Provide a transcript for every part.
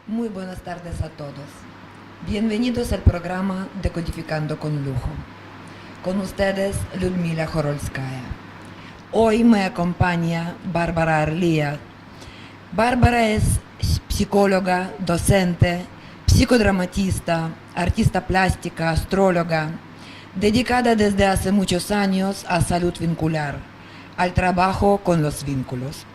Muy buenas tardes a todos. Bienvenidos al programa Decodificando con Lujo. Con ustedes, Ludmila Horolskaya. Hoy me acompaña Bárbara Arlía. Bárbara es psicóloga, docente, psicodramatista, artista plástica, astróloga, dedicada desde hace muchos años a salud vincular, al trabajo con los vínculos.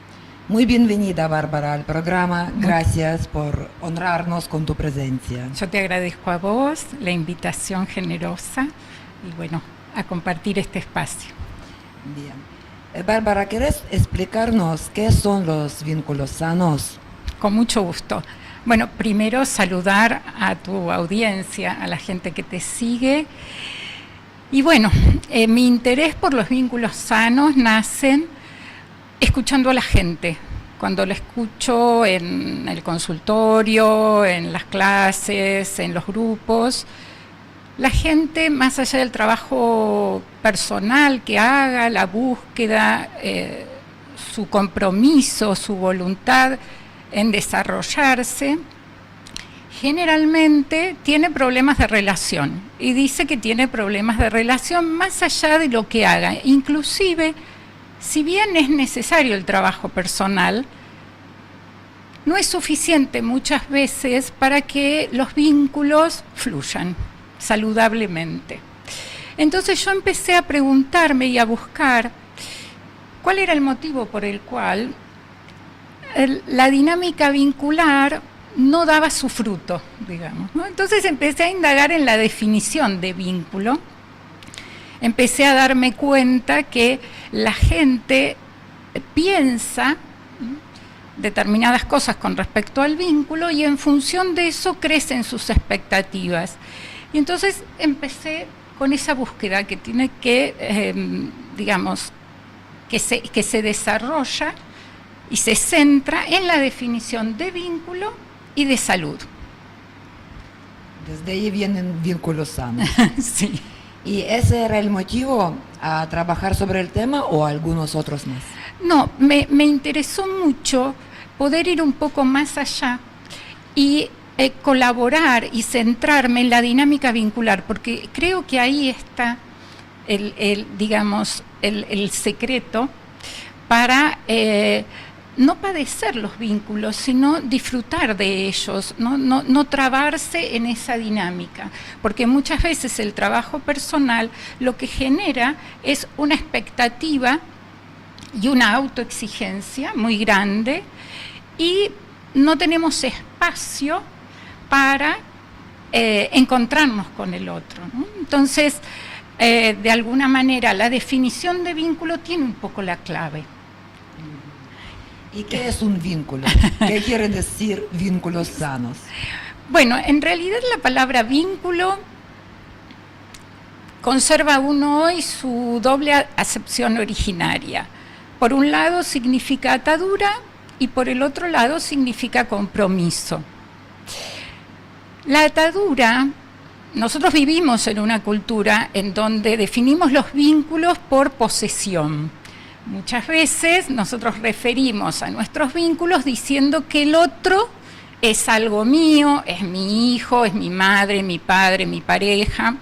Muy bienvenida, Bárbara, al programa. Gracias por honrarnos con tu presencia. Yo te agradezco a vos la invitación generosa y bueno, a compartir este espacio. Bien. Bárbara, ¿quieres explicarnos qué son los vínculos sanos? Con mucho gusto. Bueno, primero saludar a tu audiencia, a la gente que te sigue. Y bueno, mi interés por los vínculos sanos nacen escuchando a la gente. Cuando la escucho en el consultorio, en las clases, en los grupos, la gente, más allá del trabajo personal que haga, la búsqueda, su compromiso, su voluntad en desarrollarse, generalmente tiene problemas de relación y dice que tiene problemas de relación más allá de lo que haga. Inclusive, si bien es necesario el trabajo personal, no es suficiente muchas veces para que los vínculos fluyan saludablemente. Entonces yo empecé a preguntarme y a buscar cuál era el motivo por el cual la dinámica vincular no daba su fruto, digamos, ¿no? Entonces empecé a indagar en la definición de vínculo. Empecé a darme cuenta que la gente piensa determinadas cosas con respecto al vínculo y en función de eso crecen sus expectativas. Y entonces empecé con esa búsqueda que tiene que, digamos, que se desarrolla y se centra en la definición de vínculo y de salud. Desde ahí vienen vínculos sanos. Sí. ¿Y ese era el motivo a trabajar sobre el tema o algunos otros más? No, me interesó mucho poder ir un poco más allá y colaborar y centrarme en la dinámica vincular, porque creo que ahí está el secreto para no padecer los vínculos, sino disfrutar de ellos, no trabarse en esa dinámica, porque muchas veces el trabajo personal lo que genera es una expectativa y una autoexigencia muy grande y no tenemos espacio para encontrarnos con el otro, ¿no? Entonces, de alguna manera, la definición de vínculo tiene un poco la clave. ¿Y qué es un vínculo? ¿Qué quiere decir vínculos sanos? Bueno, en realidad la palabra vínculo conserva uno hoy su doble acepción originaria. Por un lado significa atadura y por el otro lado significa compromiso. La atadura, nosotros vivimos en una cultura en donde definimos los vínculos por posesión. Muchas veces nosotros referimos a nuestros vínculos diciendo que el otro es algo mío, es mi hijo, es mi madre, mi padre, mi pareja,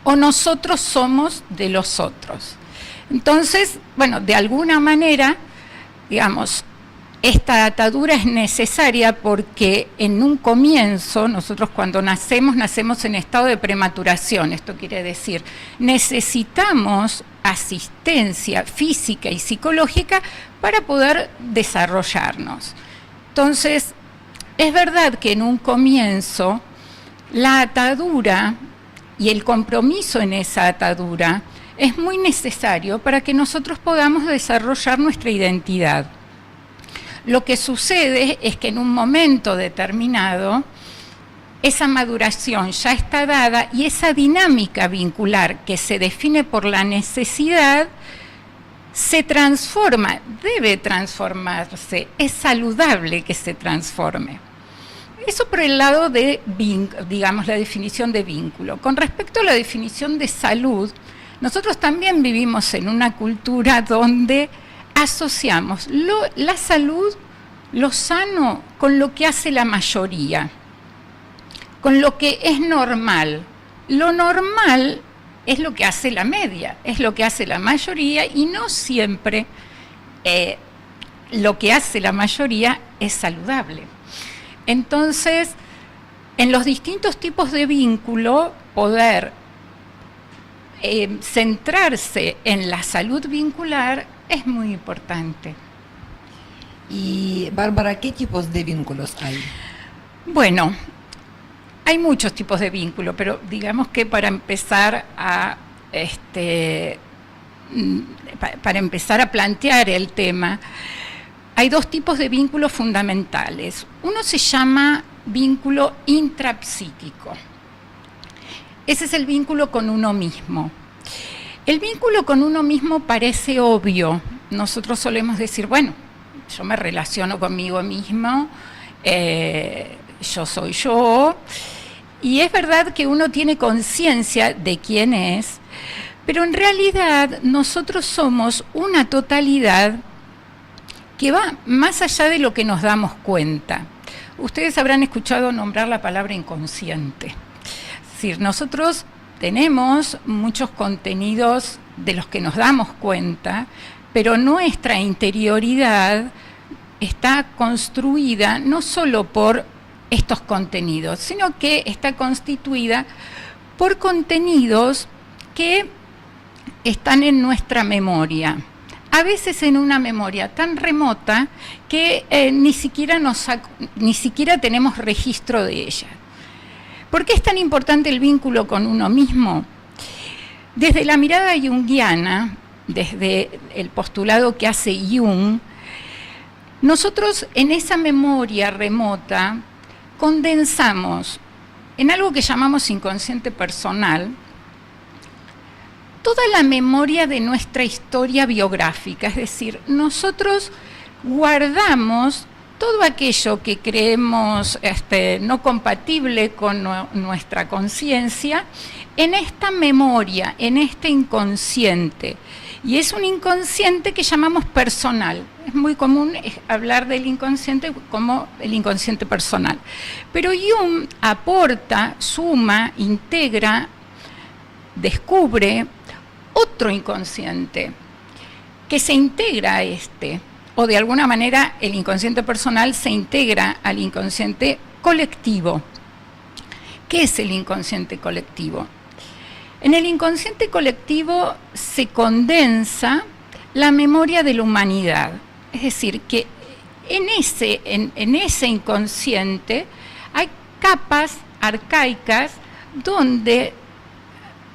o nosotros somos de los otros. Entonces, bueno, de alguna manera, digamos, esta atadura es necesaria porque en un comienzo, nosotros cuando nacemos en estado de prematuración, esto quiere decir, necesitamos asistencia física y psicológica para poder desarrollarnos. Entonces, es verdad que en un comienzo la atadura y el compromiso en esa atadura es muy necesario para que nosotros podamos desarrollar nuestra identidad. Lo que sucede es que en un momento determinado esa maduración ya está dada y esa dinámica vincular que se define por la necesidad se transforma, debe transformarse, es saludable que se transforme. Eso por el lado de, digamos, la definición de vínculo. Con respecto a la definición de salud, nosotros también vivimos en una cultura donde asociamos la salud, lo sano, con lo que hace la mayoría, con lo que es normal. Lo normal es lo que hace la media, es lo que hace la mayoría, y no siempre lo que hace la mayoría es saludable. Entonces, en los distintos tipos de vínculo, poder centrarse en la salud vincular es muy importante. Y Bárbara, ¿qué tipos de vínculos hay? Bueno, hay muchos tipos de vínculo, pero digamos que para empezar a plantear el tema, hay dos tipos de vínculos fundamentales. Uno se llama vínculo intrapsíquico. Ese es el vínculo con uno mismo. El vínculo con uno mismo parece obvio. Nosotros solemos decir, bueno, yo me relaciono conmigo mismo, yo soy yo, y es verdad que uno tiene conciencia de quién es, pero en realidad nosotros somos una totalidad que va más allá de lo que nos damos cuenta. Ustedes habrán escuchado nombrar la palabra inconsciente. Es decir, nosotros tenemos muchos contenidos de los que nos damos cuenta, pero nuestra interioridad está construida no solo por estos contenidos, sino que está constituida por contenidos que están en nuestra memoria. A veces en una memoria tan remota que ni siquiera tenemos registro de ella. ¿Por qué es tan importante el vínculo con uno mismo? Desde la mirada junguiana, desde el postulado que hace Jung, nosotros en esa memoria remota condensamos en algo que llamamos inconsciente personal toda la memoria de nuestra historia biográfica, es decir, nosotros guardamos todo aquello que creemos no compatible con nuestra conciencia en esta memoria, en este inconsciente. Y es un inconsciente que llamamos personal. Es muy común hablar del inconsciente como el inconsciente personal. Pero Jung aporta, suma, integra, descubre otro inconsciente que se integra a este, o de alguna manera el inconsciente personal se integra al inconsciente colectivo. ¿Qué es el inconsciente colectivo? En el inconsciente colectivo se condensa la memoria de la humanidad, es decir, que en ese inconsciente hay capas arcaicas donde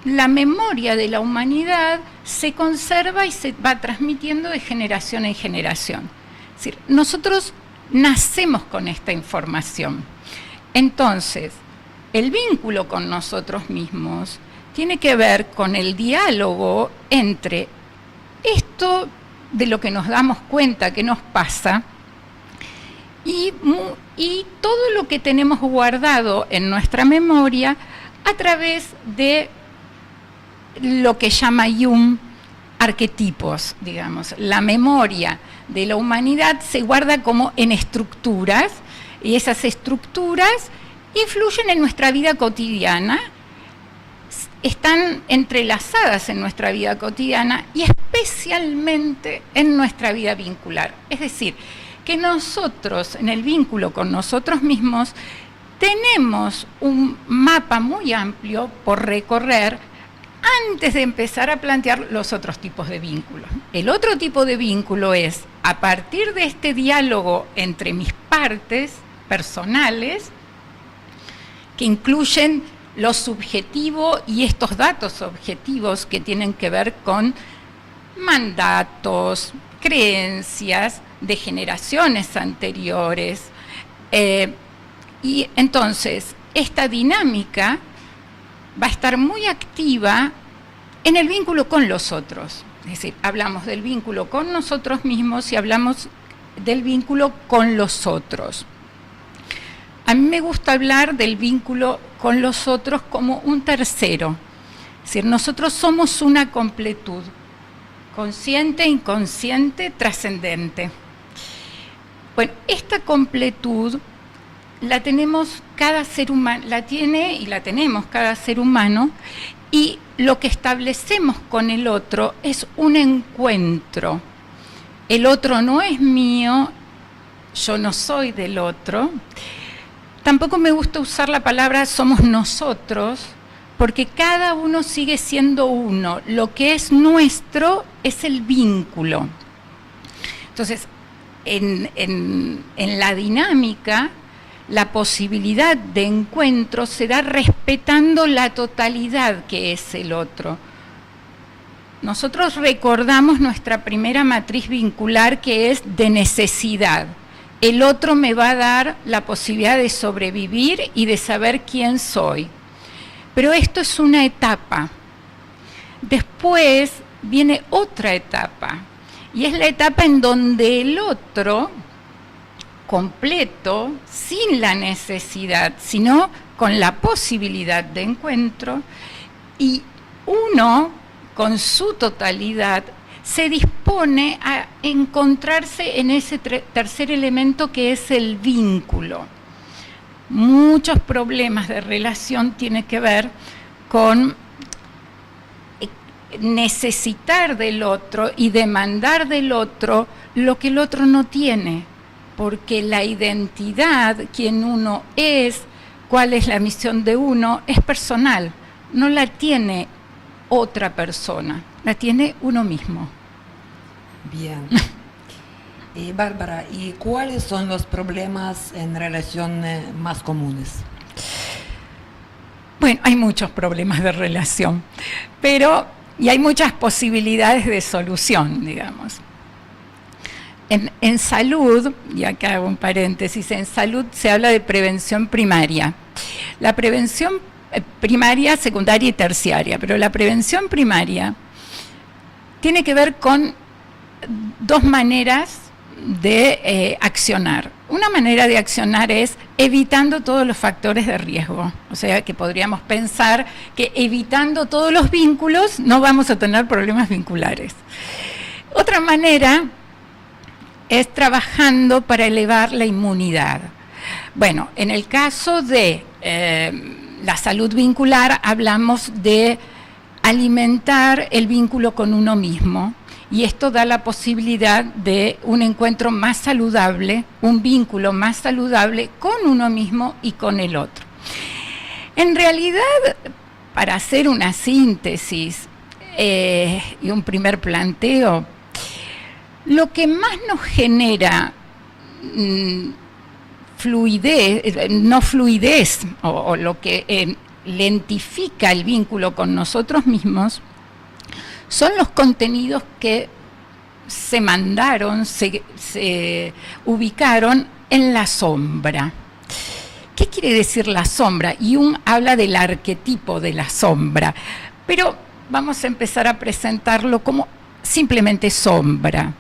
la memoria de la humanidad se conserva y se va transmitiendo de generación en generación. Es decir, nosotros nacemos con esta información. Entonces, el vínculo con nosotros mismos tiene que ver con el diálogo entre esto de lo que nos damos cuenta que nos pasa y todo lo que tenemos guardado en nuestra memoria a través de lo que llama Jung arquetipos, digamos. La memoria de la humanidad se guarda como en estructuras, y esas estructuras influyen en nuestra vida cotidiana, están entrelazadas en nuestra vida cotidiana y especialmente en nuestra vida vincular. Es decir, que nosotros, en el vínculo con nosotros mismos, tenemos un mapa muy amplio por recorrer antes de empezar a plantear los otros tipos de vínculos. El otro tipo de vínculo es, a partir de este diálogo entre mis partes personales, que incluyen lo subjetivo y estos datos objetivos que tienen que ver con mandatos, creencias de generaciones anteriores. Y entonces, esta dinámica va a estar muy activa en el vínculo con los otros. Es decir, hablamos del vínculo con nosotros mismos y hablamos del vínculo con los otros. A mí me gusta hablar del vínculo con los otros como un tercero. Es decir, nosotros somos una completud, consciente, inconsciente, trascendente. Bueno, esta completud la tenemos cada ser humano, la tiene y la tenemos cada ser humano, y lo que establecemos con el otro es un encuentro. El otro no es mío, yo no soy del otro. Tampoco me gusta usar la palabra somos nosotros, porque cada uno sigue siendo uno. Lo que es nuestro es el vínculo. Entonces, en la dinámica, la posibilidad de encuentro se da respetando la totalidad que es el otro. Nosotros recordamos nuestra primera matriz vincular, que es de necesidad. El otro me va a dar la posibilidad de sobrevivir y de saber quién soy. Pero esto es una etapa. Después viene otra etapa, y es la etapa en donde el otro completo, sin la necesidad, sino con la posibilidad de encuentro, y uno, con su totalidad, se dispone a encontrarse en ese tercer elemento, que es el vínculo. Muchos problemas de relación tienen que ver con necesitar del otro y demandar del otro lo que el otro no tiene, porque la identidad, quién uno es, cuál es la misión de uno, es personal, no la tiene otra persona, la tiene uno mismo. Bien. Bárbara, ¿y cuáles son los problemas en relación más comunes? Bueno, hay muchos problemas de relación, y hay muchas posibilidades de solución, digamos. En salud, y acá hago un paréntesis, en salud se habla de prevención primaria. La prevención primaria, secundaria y terciaria, pero la prevención primaria tiene que ver con dos maneras de accionar. Una manera de accionar es evitando todos los factores de riesgo. O sea, que podríamos pensar que evitando todos los vínculos no vamos a tener problemas vinculares. Otra manera es trabajando para elevar la inmunidad. Bueno, en el caso de la salud vincular, hablamos de alimentar el vínculo con uno mismo, y esto da la posibilidad de un encuentro más saludable, un vínculo más saludable con uno mismo y con el otro. En realidad, para hacer una síntesis y un primer planteo, lo que más nos genera fluidez, o lo que lentifica el vínculo con nosotros mismos, son los contenidos que se mandaron, se ubicaron en la sombra. ¿Qué quiere decir la sombra? Jung habla del arquetipo de la sombra, pero vamos a empezar a presentarlo como simplemente sombra.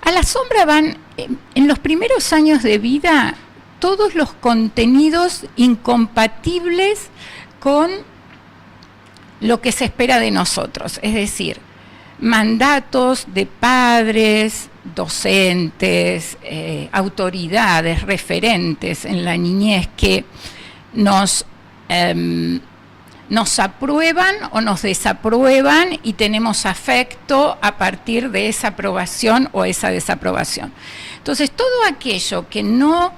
A la sombra van, en los primeros años de vida, todos los contenidos incompatibles con lo que se espera de nosotros, es decir, mandatos de padres, docentes, autoridades, referentes en la niñez que nos aprueban o nos desaprueban, y tenemos afecto a partir de esa aprobación o esa desaprobación. Entonces, todo aquello que no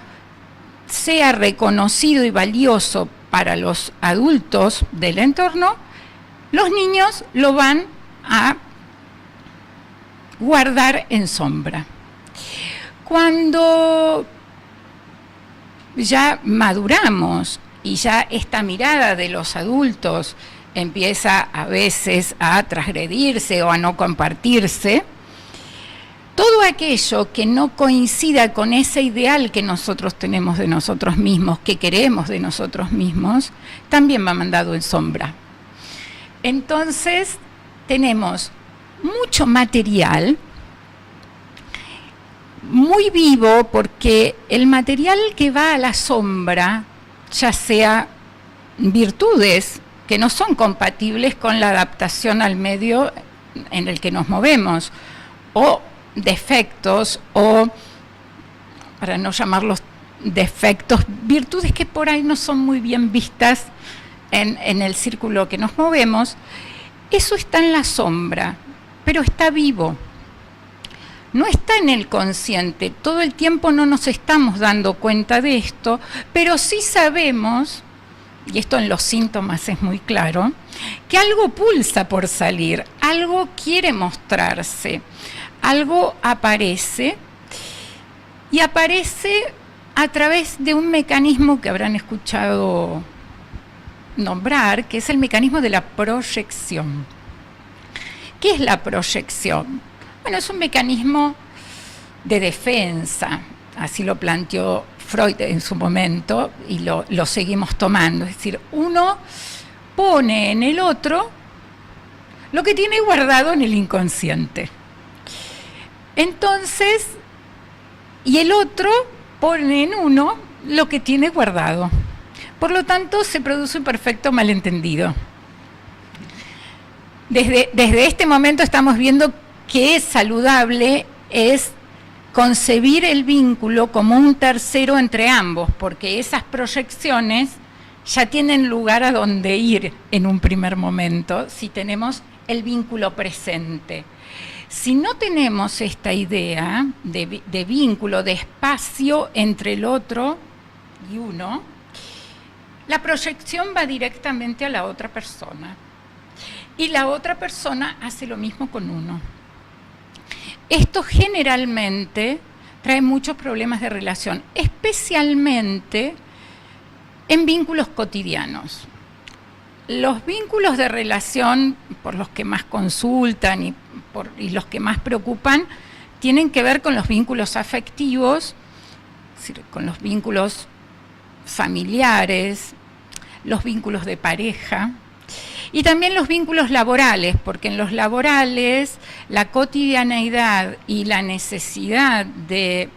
sea reconocido y valioso para los adultos del entorno, los niños lo van a guardar en sombra. Cuando ya maduramos y ya esta mirada de los adultos empieza a veces a transgredirse o a no compartirse, todo aquello que no coincida con ese ideal que nosotros tenemos de nosotros mismos, que queremos de nosotros mismos, también va mandado en sombra. Entonces, tenemos mucho material, muy vivo, porque el material que va a la sombra, ya sea virtudes que no son compatibles con la adaptación al medio en el que nos movemos, o defectos, o para no llamarlos defectos, virtudes que por ahí no son muy bien vistas en el círculo que nos movemos, eso está en la sombra, pero está vivo. No está en el consciente, todo el tiempo no nos estamos dando cuenta de esto, pero sí sabemos, y esto en los síntomas es muy claro, que algo pulsa por salir, algo quiere mostrarse, algo aparece, y aparece a través de un mecanismo que habrán escuchado nombrar, que es el mecanismo de la proyección. ¿Qué es la proyección? Bueno, es un mecanismo de defensa, así lo planteó Freud en su momento y lo seguimos tomando. Es decir, uno pone en el otro lo que tiene guardado en el inconsciente. Entonces, y el otro pone en uno lo que tiene guardado. Por lo tanto, se produce un perfecto malentendido. Desde este momento estamos viendo que saludable es concebir el vínculo como un tercero entre ambos, porque esas proyecciones ya tienen lugar a donde ir en un primer momento, si tenemos el vínculo presente. Si no tenemos esta idea de vínculo, de espacio entre el otro y uno, la proyección va directamente a la otra persona. Y la otra persona hace lo mismo con uno. Esto generalmente trae muchos problemas de relación, especialmente en vínculos cotidianos. Los vínculos de relación, por los que más consultan y los que más preocupan, tienen que ver con los vínculos afectivos, es decir, con los vínculos familiares, los vínculos de pareja, y también los vínculos laborales, porque en los laborales la cotidianeidad y la necesidad de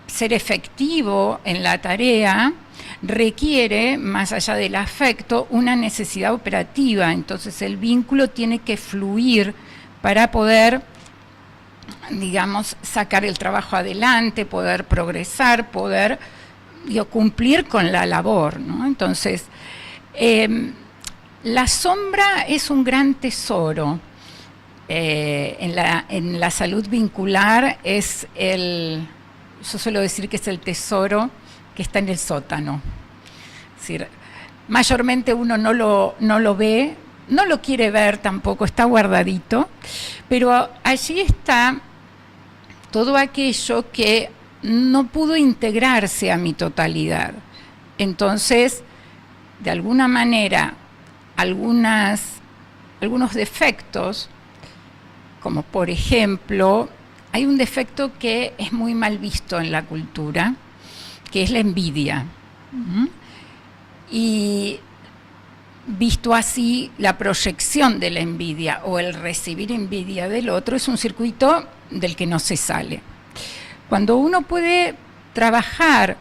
ser efectivo en la tarea requiere, más allá del afecto, una necesidad operativa. Entonces el vínculo tiene que fluir para poder, digamos, sacar el trabajo adelante, poder progresar, poder cumplir con la labor, ¿no? Entonces, la sombra es un gran tesoro. En la salud vincular yo suelo decir que es el tesoro que está en el sótano. Es decir, mayormente uno no lo ve, no lo quiere ver tampoco, está guardadito, pero allí está todo aquello que no pudo integrarse a mi totalidad. Entonces, de alguna manera, algunos defectos, como por ejemplo, hay un defecto que es muy mal visto en la cultura, que es la envidia. Y visto así, la proyección de la envidia o el recibir envidia del otro es un circuito del que no se sale. Cuando uno puede trabajar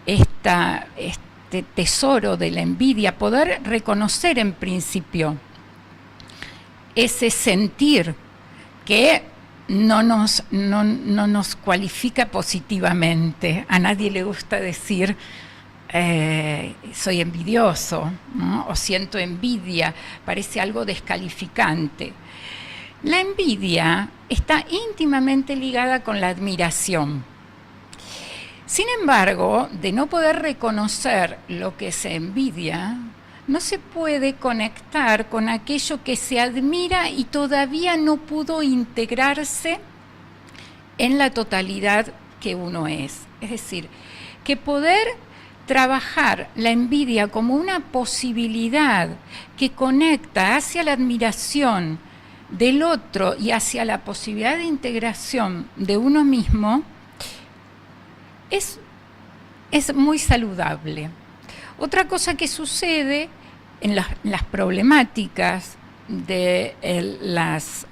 este tesoro de la envidia, poder reconocer en principio ese sentir que no nos cualifica positivamente. A nadie le gusta decir soy envidioso, ¿no? O siento envidia, parece algo descalificante. La envidia está íntimamente ligada con la admiración. Sin embargo, de no poder reconocer lo que se envidia, no se puede conectar con aquello que se admira y todavía no pudo integrarse en la totalidad que uno es. Es decir, que poder trabajar la envidia como una posibilidad que conecta hacia la admiración del otro y hacia la posibilidad de integración de uno mismo, es muy saludable. Otra cosa que sucede en las problemáticas de las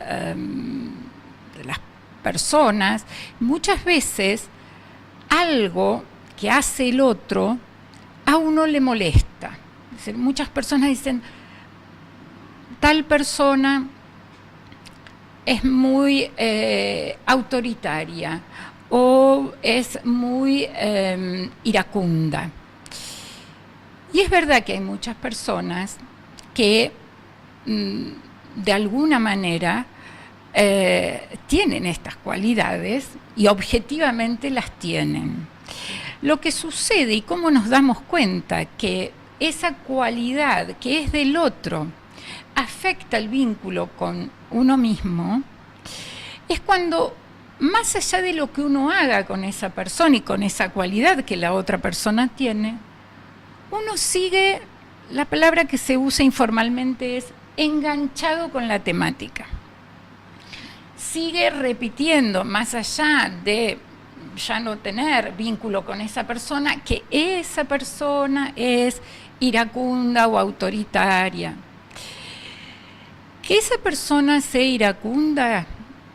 personas, muchas veces algo que hace el otro a uno le molesta. Es decir, muchas personas dicen, tal persona es muy autoritaria, o es muy iracunda. Y es verdad que hay muchas personas que de alguna manera tienen estas cualidades y objetivamente las tienen. Lo que sucede y cómo nos damos cuenta que esa cualidad que es del otro afecta el vínculo con uno mismo es cuando, más allá de lo que uno haga con esa persona y con esa cualidad que la otra persona tiene, uno sigue, la palabra que se usa informalmente es enganchado con la temática. Sigue repitiendo, más allá de ya no tener vínculo con esa persona, que esa persona es iracunda o autoritaria. Que esa persona sea iracunda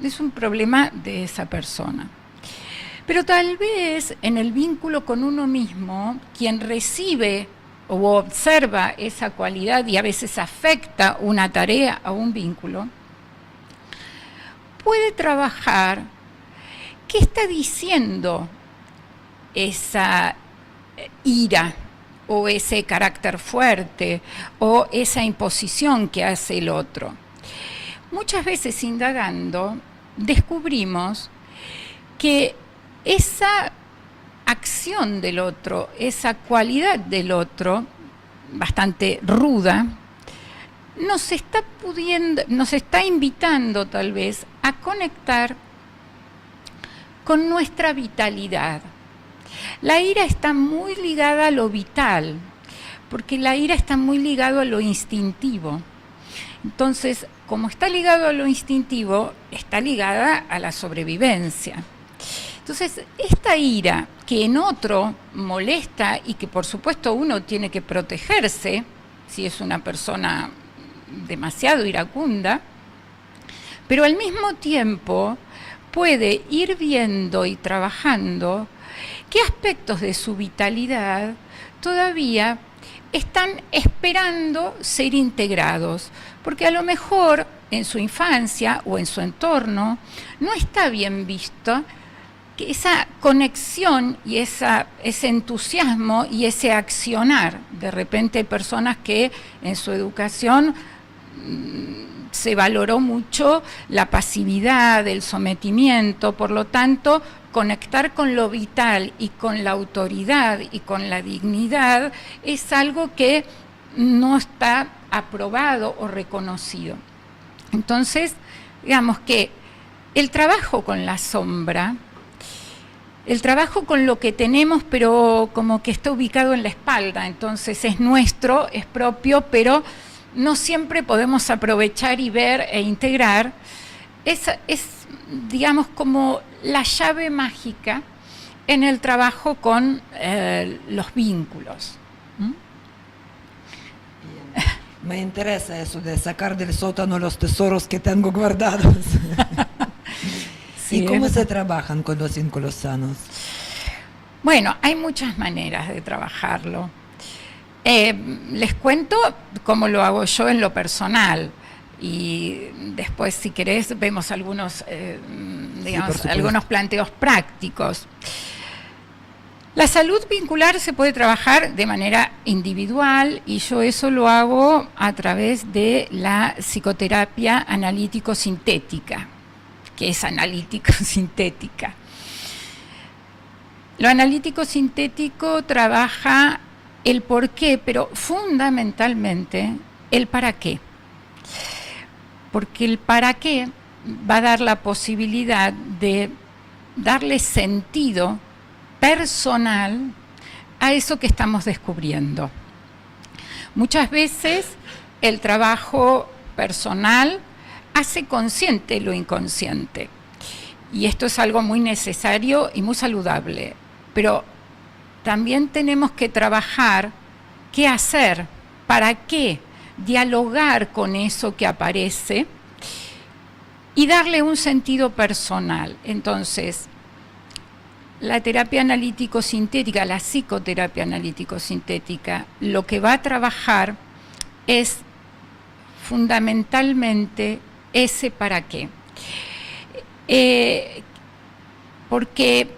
es un problema de esa persona. Pero tal vez en el vínculo con uno mismo, quien recibe o observa esa cualidad y a veces afecta una tarea a un vínculo, puede trabajar qué está diciendo esa ira o ese carácter fuerte o esa imposición que hace el otro. Muchas veces indagando descubrimos que esa acción del otro, esa cualidad del otro, bastante ruda, nos está invitando tal vez a conectar con nuestra vitalidad. La ira está muy ligada a lo vital, porque la ira está muy ligado a lo instintivo. Entonces, como está ligado a lo instintivo, está ligada a la sobrevivencia. Entonces, esta ira que en otro molesta y que por supuesto uno tiene que protegerse, si es una persona demasiado iracunda, pero al mismo tiempo puede ir viendo y trabajando qué aspectos de su vitalidad todavía están esperando ser integrados, porque a lo mejor en su infancia o en su entorno no está bien visto que esa conexión y ese entusiasmo y ese accionar. De repente hay personas que en su educación se valoró mucho la pasividad, el sometimiento, por lo tanto, conectar con lo vital y con la autoridad y con la dignidad es algo que no está aprobado o reconocido. Entonces, digamos que el trabajo con la sombra, el trabajo con lo que tenemos, pero como que está ubicado en la espalda, entonces es nuestro, es propio, pero no siempre podemos aprovechar y ver e integrar, es digamos, como la llave mágica en el trabajo con los vínculos. Me interesa eso de sacar del sótano los tesoros que tengo guardados. Sí, ¿Y cómo se trabajan con los vínculos sanos? Bueno, hay muchas maneras de trabajarlo. Les cuento cómo lo hago yo en lo personal y después, si querés, vemos algunos, algunos planteos prácticos. La salud vincular se puede trabajar de manera individual y yo eso lo hago a través de la psicoterapia analítico-sintética, que es analítico-sintética. Lo analítico-sintético trabaja el por qué, pero fundamentalmente el para qué. Porque el para qué va a dar la posibilidad de darle sentido personal a eso que estamos descubriendo. Muchas veces el trabajo personal hace consciente lo inconsciente. Y esto es algo muy necesario y muy saludable. Pero también tenemos que trabajar qué hacer, para qué, dialogar con eso que aparece y darle un sentido personal. Entonces, la terapia analítico-sintética, la psicoterapia analítico-sintética, lo que va a trabajar es fundamentalmente ese para qué. porque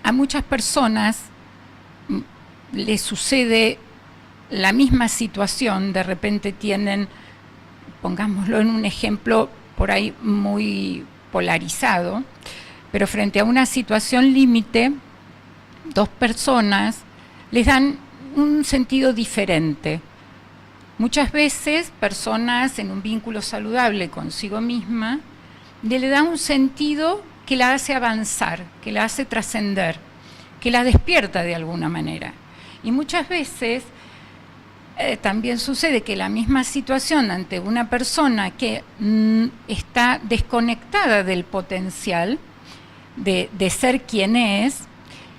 a muchas personas les sucede la misma situación, de repente tienen, pongámoslo en un ejemplo por ahí muy polarizado, pero frente a una situación límite, dos personas les dan un sentido diferente. Muchas veces personas en un vínculo saludable consigo misma le dan un sentido que la hace avanzar, que la hace trascender, que la despierta de alguna manera. Y muchas veces también sucede que la misma situación ante una persona que está desconectada del potencial de ser quien es,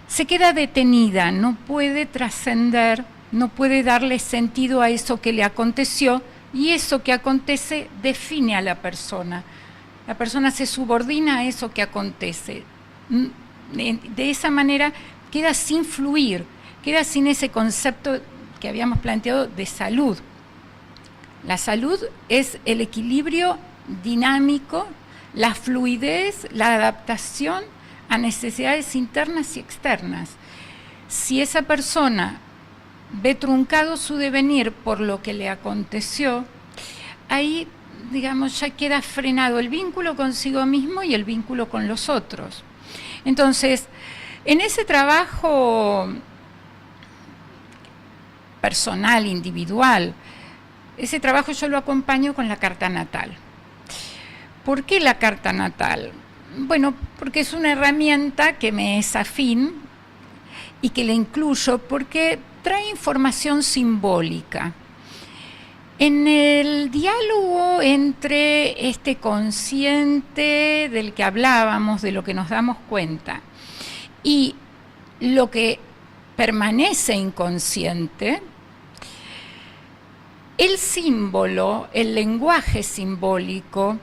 se queda detenida, no puede trascender, no puede darle sentido a eso que le aconteció, y eso que acontece define a la persona. La persona se subordina a eso que acontece. De esa manera queda sin fluir, queda sin ese concepto que habíamos planteado de salud. La salud es el equilibrio dinámico, la fluidez, la adaptación a necesidades internas y externas. Si esa persona ve truncado su devenir por lo que le aconteció, ahí, digamos, ya queda frenado el vínculo consigo mismo y el vínculo con los otros. Entonces, en ese trabajo personal, individual, ese trabajo yo lo acompaño con la carta natal. ¿Por qué la carta natal? Bueno, porque es una herramienta que me es afín y que la incluyo porque trae información simbólica. En el diálogo entre este consciente del que hablábamos, de lo que nos damos cuenta, y lo que permanece inconsciente, el símbolo, el lenguaje simbólico,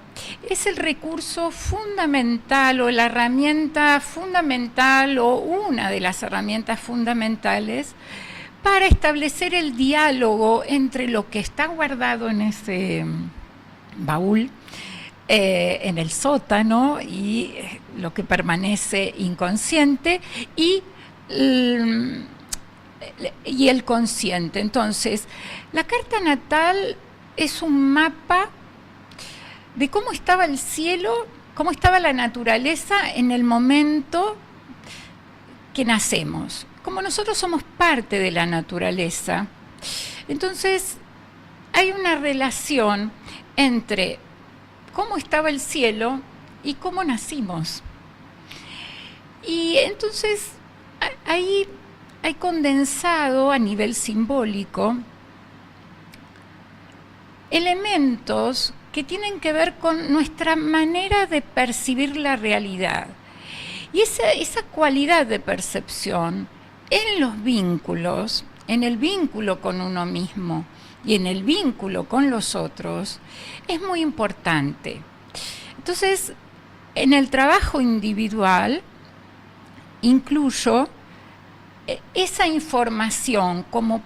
es el recurso fundamental o la herramienta fundamental o una de las herramientas fundamentales para establecer el diálogo entre lo que está guardado en ese baúl, en el sótano, y lo que permanece inconsciente y el consciente. Entonces, la carta natal es un mapa de cómo estaba el cielo, cómo estaba la naturaleza en el momento que nacemos. Como nosotros somos parte de la naturaleza, entonces hay una relación entre cómo estaba el cielo y cómo nacimos. Y entonces ahí hay condensado a nivel simbólico elementos que tienen que ver con nuestra manera de percibir la realidad. Y esa cualidad de percepción en los vínculos, en el vínculo con uno mismo y en el vínculo con los otros, es muy importante. Entonces, en el trabajo individual, incluyo esa información como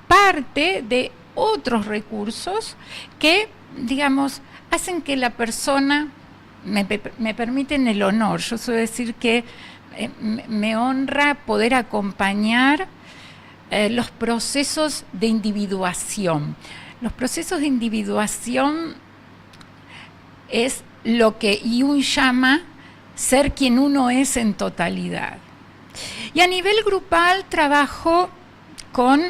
parte de otros recursos que, digamos, hacen que la persona, me permiten el honor, yo suelo decir que me honra poder acompañar los procesos de individuación. Los procesos de individuación es lo que Jung llama ser quien uno es en totalidad. Y a nivel grupal trabajo con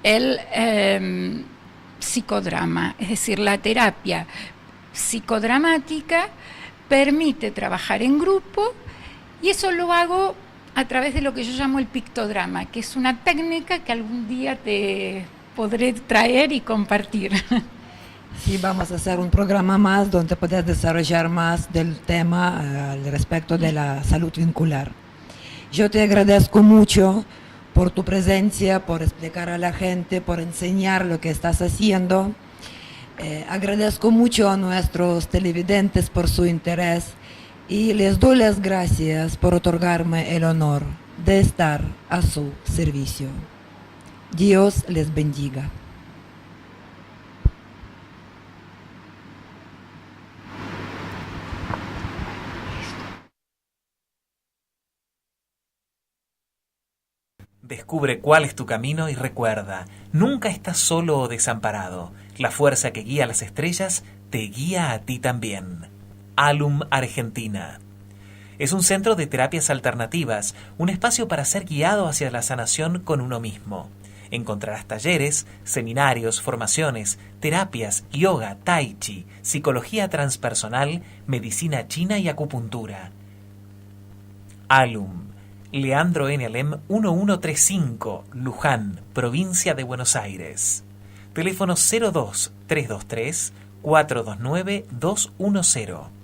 el psicodrama, es decir, la terapia psicodramática permite trabajar en grupo, y eso lo hago a través de lo que yo llamo el pictodrama, que es una técnica que algún día te podré traer y compartir. Sí, vamos a hacer un programa más donde puedes desarrollar más del tema al respecto de la salud vincular. Yo te agradezco mucho por tu presencia, por explicar a la gente, por enseñar lo que estás haciendo. Agradezco mucho a nuestros televidentes por su interés y les doy las gracias por otorgarme el honor de estar a su servicio. Dios les bendiga. Descubre cuál es tu camino y recuerda, nunca estás solo o desamparado. La fuerza que guía a las estrellas te guía a ti también. Alum Argentina. Es un centro de terapias alternativas, un espacio para ser guiado hacia la sanación con uno mismo. Encontrarás talleres, seminarios, formaciones, terapias, yoga, tai chi, psicología transpersonal, medicina china y acupuntura. Alum. Leandro N. Alem 1135, Luján, provincia de Buenos Aires. Teléfono 02 323 429 210.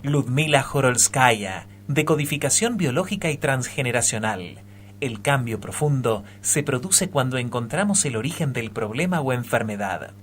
Ludmila Horolskaya, decodificación biológica y transgeneracional. El cambio profundo se produce cuando encontramos el origen del problema o enfermedad.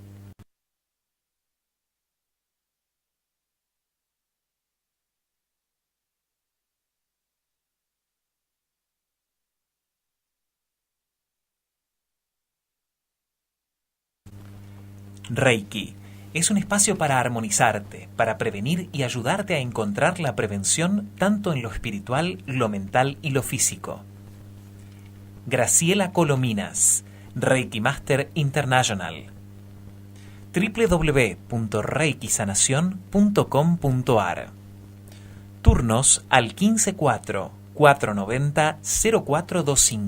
Reiki es un espacio para armonizarte, para prevenir y ayudarte a encontrar la prevención tanto en lo espiritual, lo mental y lo físico. Graciela Colominas, Reiki Master International. www.reikisanacion.com.ar. Turnos al 154 490 0425.